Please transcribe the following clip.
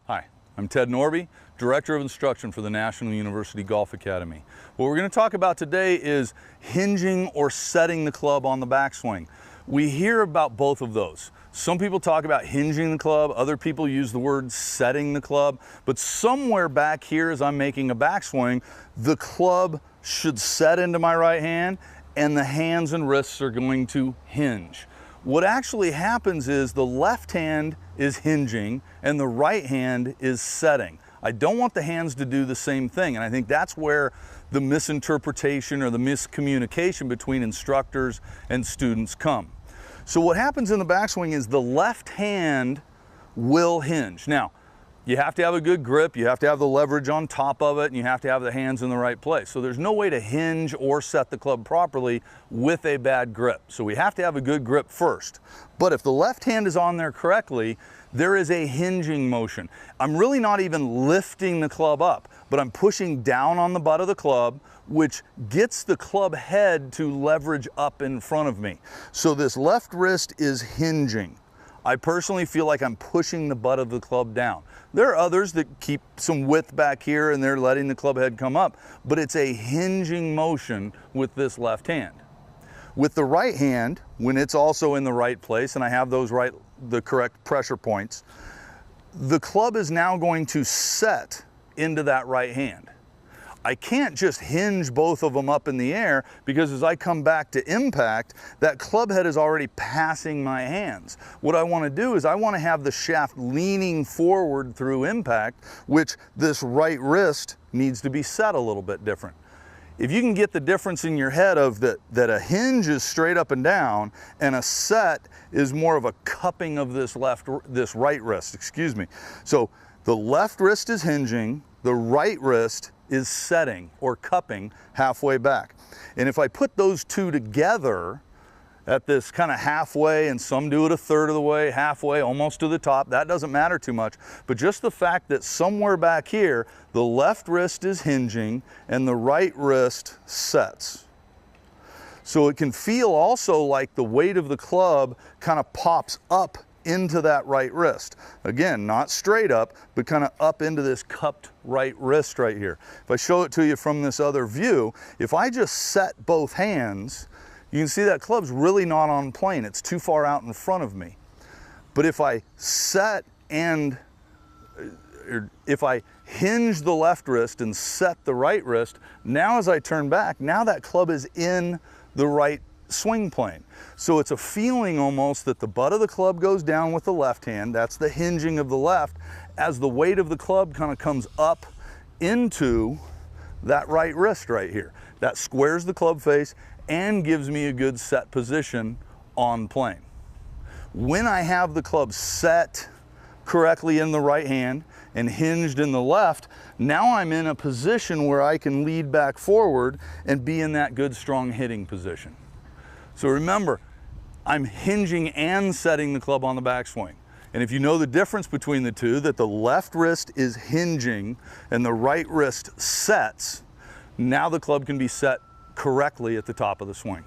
Hi, I'm Ted Norby, Director of Instruction for the National University Golf Academy. What we're going to talk about today is hinging or setting the club on the backswing. We hear about both of those. Some people talk about hinging the club, other people use the word setting the club, but somewhere back here as I'm making a backswing, the club should set into my right hand and the hands and wrists are going to hinge. What actually happens is the left hand is hinging and the right hand is setting. I don't want the hands to do the same thing, and I think that's where the misinterpretation or the miscommunication between instructors and students come. So what happens in the backswing is the left hand will hinge. Now, you have to have a good grip, you have to have the leverage on top of it, and you have to have the hands in the right place. So there's no way to hinge or set the club properly with a bad grip. So we have to have a good grip first. But if the left hand is on there correctly, there is a hinging motion. I'm really not even lifting the club up, but I'm pushing down on the butt of the club, which gets the club head to leverage up in front of me. So this left wrist is hinging. I personally feel like I'm pushing the butt of the club down. There are others that keep some width back here and they're letting the club head come up, but it's a hinging motion with this left hand. With the right hand, when it's also in the right place and I have the correct pressure points, the club is now going to set into that right hand. I can't just hinge both of them up in the air because as I come back to impact, that club head is already passing my hands. What I want to do is I want to have the shaft leaning forward through impact, which this right wrist needs to be set a little bit different. If you can get the difference in your head of that a hinge is straight up and down and a set is more of a cupping of this right wrist, excuse me. So the left wrist is hinging, the right wrist is setting or cupping halfway back. And if I put those two together at this kind of halfway, and some do it a third of the way, halfway, almost to the top, that doesn't matter too much. But just the fact that somewhere back here, the left wrist is hinging and the right wrist sets. So it can feel also like the weight of the club kind of pops up into that right wrist. Again, not straight up, but kind of up into this cupped right wrist right here. If I show it to you from this other view, if I just set both hands, you can see that club's really not on plane. It's too far out in front of me. But if I set if I hinge the left wrist and set the right wrist, now as I turn back, now that club is in the right swing plane. So it's a feeling almost that the butt of the club goes down with the left hand, that's the hinging of the left, as the weight of the club kind of comes up into that right wrist right here. That squares the club face and gives me a good set position on plane. When I have the club set correctly in the right hand and hinged in the left, now I'm in a position where I can lead back forward and be in that good strong hitting position. So remember, I'm hinging and setting the club on the backswing. And if you know the difference between the two, that the left wrist is hinging and the right wrist sets, now the club can be set correctly at the top of the swing.